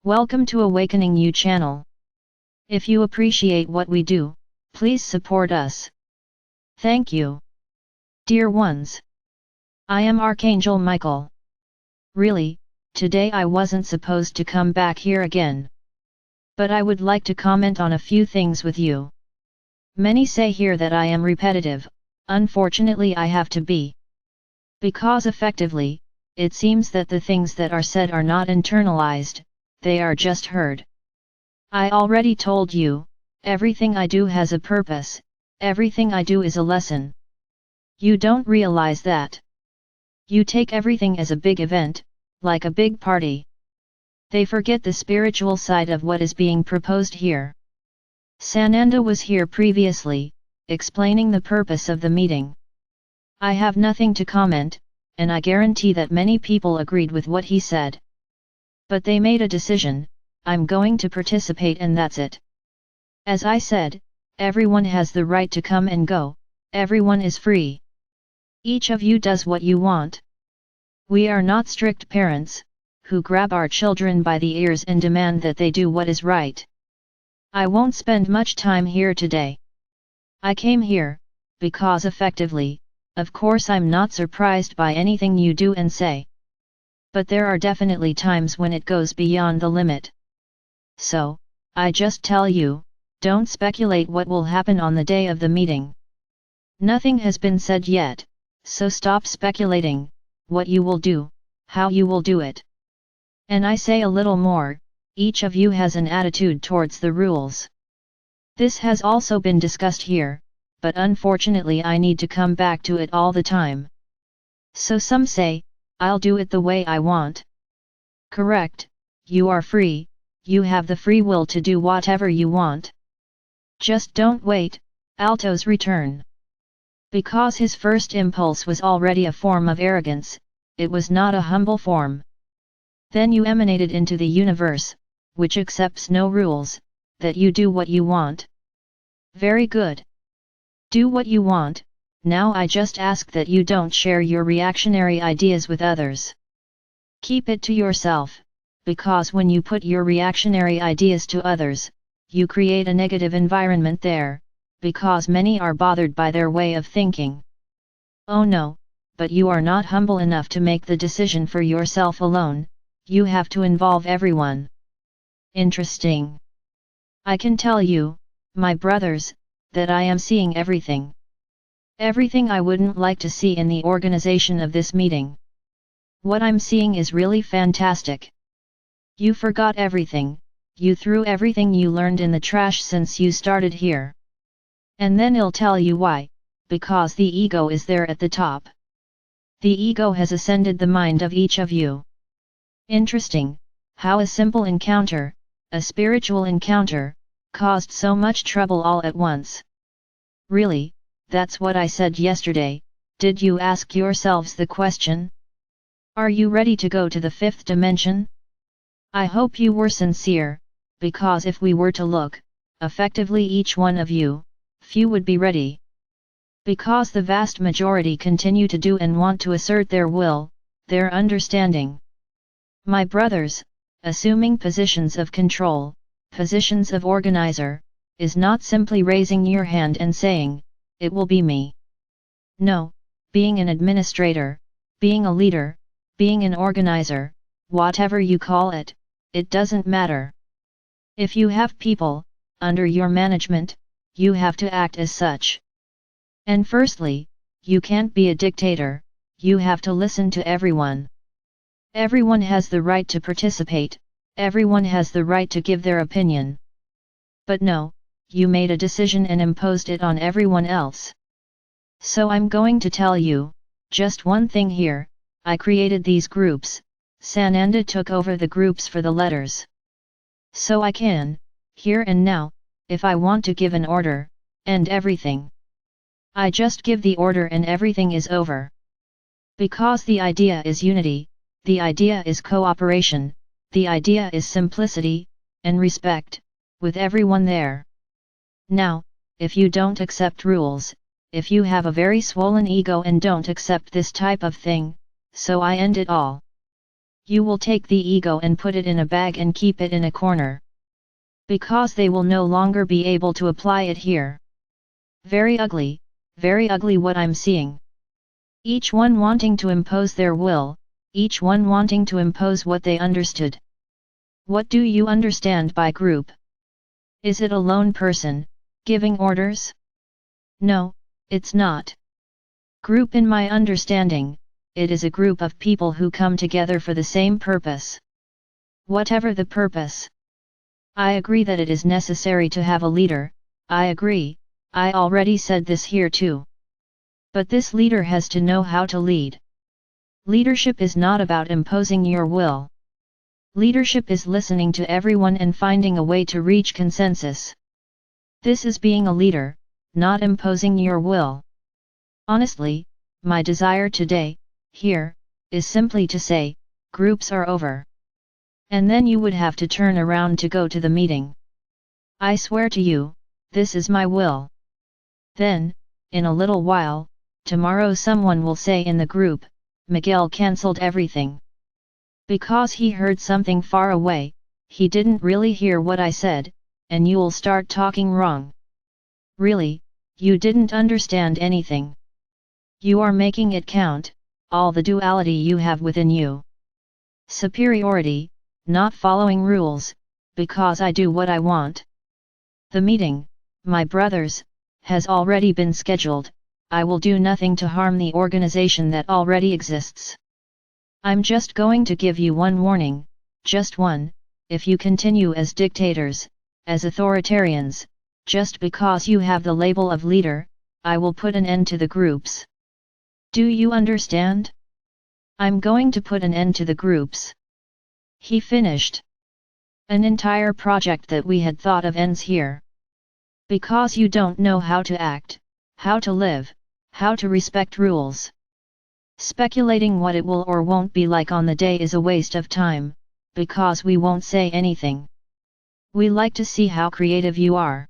Welcome to Awakening You channel. If you appreciate what we do, please support us. Thank you. Dear ones, I am Archangel Michael. Really, today I wasn't supposed to come back here again. But I would like to comment on a few things with you. Many say here that I am repetitive, unfortunately I have to be. Because effectively, it seems that the things that are said are not internalized, they are just heard. I already told you, everything I do has a purpose, everything I do is a lesson. You don't realize that. You take everything as a big event, like a big party. They forget the spiritual side of what is being proposed here. Sananda was here previously, explaining the purpose of the meeting. I have nothing to comment, and I guarantee that many people agreed with what he said. But they made a decision, I'm going to participate and that's it. As I said, everyone has the right to come and go, everyone is free. Each of you does what you want. We are not strict parents, who grab our children by the ears and demand that they do what is right. I won't spend much time here today. I came here, because effectively, of course I'm not surprised by anything you do and say. But there are definitely times when it goes beyond the limit. So, I just tell you, don't speculate what will happen on the day of the meeting. Nothing has been said yet, so stop speculating, what you will do, how you will do it. And I say a little more, each of you has an attitude towards the rules. This has also been discussed here, but unfortunately I need to come back to it all the time. So some say, I'll do it the way I want. Correct, you are free, you have the free will to do whatever you want. Just don't wait, Alto's return. Because his first impulse was already a form of arrogance, it was not a humble form. Then you emanated into the universe, which accepts no rules, that you do what you want. Very good. Do what you want, now I just ask that you don't share your reactionary ideas with others. Keep it to yourself, because when you put your reactionary ideas to others, you create a negative environment there, because many are bothered by their way of thinking. Oh no, but you are not humble enough to make the decision for yourself alone, you have to involve everyone. Interesting. I can tell you, my brothers, that I am seeing everything. Everything I wouldn't like to see in the organization of this meeting. What I'm seeing is really fantastic. You forgot everything, you threw everything you learned in the trash since you started here. And then I'll tell you why, because the ego is there at the top. The ego has ascended the mind of each of you. Interesting, how a simple encounter, a spiritual encounter, caused so much trouble all at once. Really, that's what I said yesterday, did you ask yourselves the question? Are you ready to go to the fifth dimension? I hope you were sincere, because if we were to look, effectively each one of you, few would be ready. Because the vast majority continue to do and want to assert their will, their understanding. My brothers, assuming positions of control, positions of organizer, is not simply raising your hand and saying, it will be me. No, being an administrator, being a leader, being an organizer, whatever you call it, it doesn't matter. If you have people, under your management, you have to act as such. And firstly, you can't be a dictator, you have to listen to everyone. Everyone has the right to participate, everyone has the right to give their opinion. But no, you made a decision and imposed it on everyone else. So I'm going to tell you, just one thing here, I created these groups, Sananda took over the groups for the letters. So I can, here and now, if I want to give an order, end everything. I just give the order and everything is over. Because the idea is unity, the idea is cooperation, the idea is simplicity, and respect, with everyone there. Now, if you don't accept rules, if you have a very swollen ego and don't accept this type of thing, so I end it all. You will take the ego and put it in a bag and keep it in a corner. Because they will no longer be able to apply it here. Very ugly what I'm seeing. Each one wanting to impose their will, each one wanting to impose what they understood. What do you understand by group? Is it a lone person, giving orders? No, it's not. Group in my understanding, it is a group of people who come together for the same purpose. Whatever the purpose. I agree that it is necessary to have a leader, I agree, I already said this here too. But this leader has to know how to lead. Leadership is not about imposing your will. Leadership is listening to everyone and finding a way to reach consensus. This is being a leader, not imposing your will. Honestly, my desire today, here, is simply to say, groups are over. And then you would have to turn around to go to the meeting. I swear to you, this is my will. Then, in a little while, tomorrow someone will say in the group, Miguel cancelled everything. Because he heard something far away, he didn't really hear what I said, and you'll start talking wrong. Really, you didn't understand anything. You are making it count, all the duality you have within you. Superiority, not following rules, because I do what I want. The meeting, my brothers, has already been scheduled, I will do nothing to harm the organization that already exists. I'm just going to give you one warning, just one, if you continue as dictators, as authoritarians, just because you have the label of leader, I will put an end to the groups. Do you understand? I'm going to put an end to the groups. He finished. An entire project that we had thought of ends here. Because you don't know how to act, how to live, how to respect rules. Speculating what it will or won't be like on the day is a waste of time, because we won't say anything. We like to see how creative you are.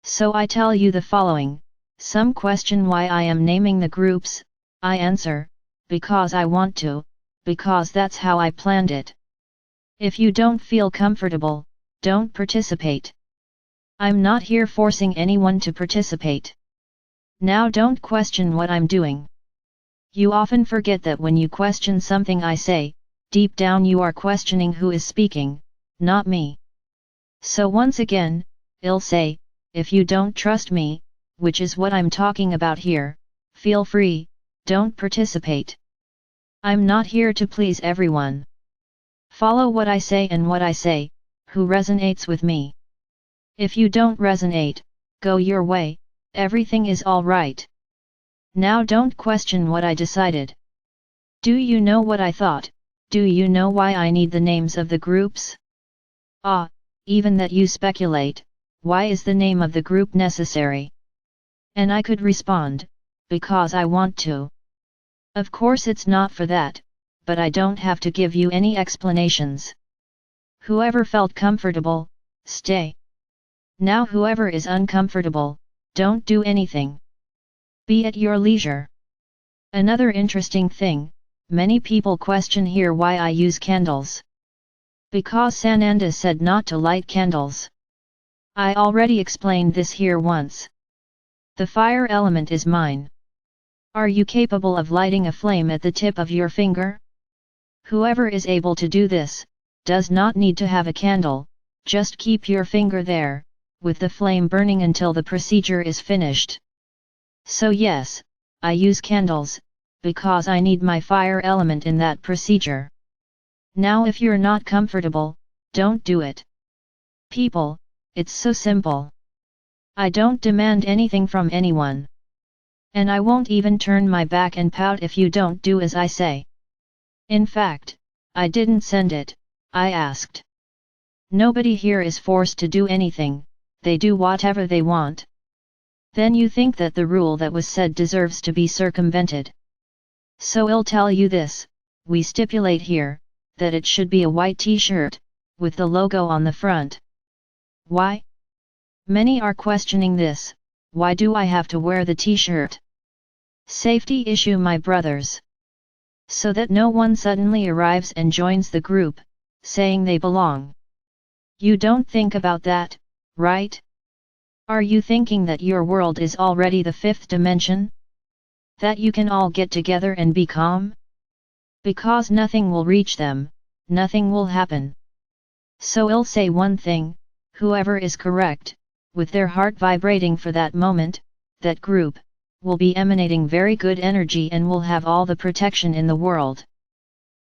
So I tell you the following, some question why I am naming the groups, I answer, because I want to, because that's how I planned it. If you don't feel comfortable, don't participate. I'm not here forcing anyone to participate. Now don't question what I'm doing. You often forget that when you question something I say, deep down you are questioning who is speaking, not me. So once again, I'll say, if you don't trust me, which is what I'm talking about here, feel free, don't participate. I'm not here to please everyone. Follow what I say and what I say, who resonates with me. If you don't resonate, go your way, everything is alright. Now don't question what I decided. Do you know what I thought? Do you know why I need the names of the groups? Ah, even that you speculate, why is the name of the group necessary? And I could respond, because I want to. Of course it's not for that, but I don't have to give you any explanations. Whoever felt comfortable, stay. Now whoever is uncomfortable, don't do anything. Be at your leisure. Another interesting thing, many people question here why I use candles. Because Sananda said not to light candles. I already explained this here once. The fire element is mine. Are you capable of lighting a flame at the tip of your finger? Whoever is able to do this, does not need to have a candle, just keep your finger there, with the flame burning until the procedure is finished. So yes, I use candles, because I need my fire element in that procedure. Now if you're not comfortable, don't do it. People, it's so simple. I don't demand anything from anyone. And I won't even turn my back and pout if you don't do as I say. In fact, I didn't send it, I asked. Nobody here is forced to do anything, they do whatever they want. Then you think that the rule that was said deserves to be circumvented. So I'll tell you this, we stipulate here, that it should be a white t-shirt, with the logo on the front. Why? Many are questioning this, why do I have to wear the t-shirt? Safety issue my brothers. so that no one suddenly arrives and joins the group, saying they belong. You don't think about that, right? Are you thinking that your world is already the fifth dimension? That you can all get together and be calm? Because nothing will reach them, nothing will happen. So I'll say one thing, whoever is correct, with their heart vibrating for that moment, that group, will be emanating very good energy and will have all the protection in the world.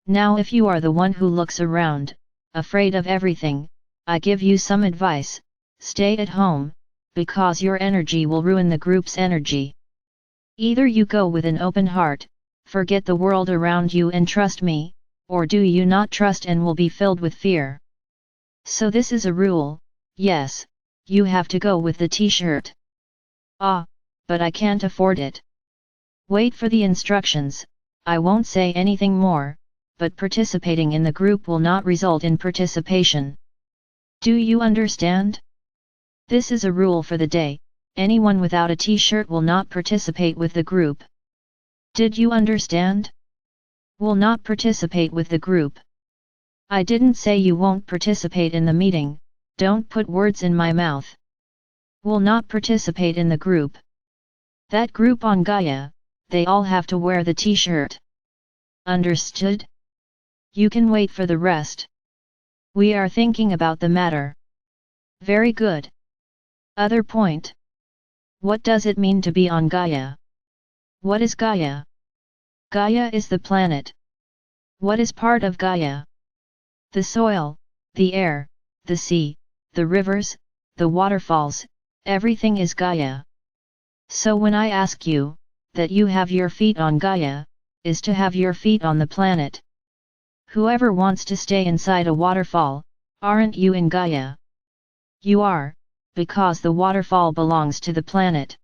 Now if you are the one who looks around, afraid of everything, I give you some advice, stay at home, because your energy will ruin the group's energy. Either you go with an open heart, forget the world around you and trust me, or do you not trust and will be filled with fear. So this is a rule, yes, you have to go with the t-shirt. Ah, but I can't afford it. Wait for the instructions, I won't say anything more, but participating in the group will not result in participation. Do you understand? This is a rule for the day, anyone without a t-shirt will not participate with the group. Did you understand? Will not participate with the group. I didn't say you won't participate in the meeting, don't put words in my mouth. Will not participate in the group. That group on Gaia, they all have to wear the t-shirt. Understood? You can wait for the rest. We are thinking about the matter. Very good. Other point. What does it mean to be on Gaia? What is Gaia? Gaia is the planet. What is part of Gaia? The soil, the air, the sea, the rivers, the waterfalls, everything is Gaia. So when I ask you, that you have your feet on Gaia, is to have your feet on the planet. Whoever wants to stay inside a waterfall, aren't you in Gaia? You are, because the waterfall belongs to the planet.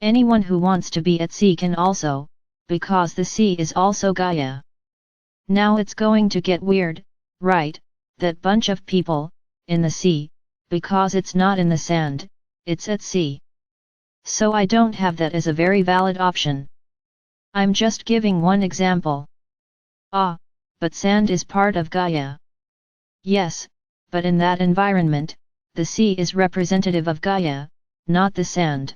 Anyone who wants to be at sea can also, because the sea is also Gaia. Now it's going to get weird, right, that bunch of people, in the sea, because it's not in the sand, it's at sea. So I don't have that as a very valid option. I'm just giving one example. Ah, but sand is part of Gaia. Yes, but in that environment, the sea is representative of Gaia, not the sand.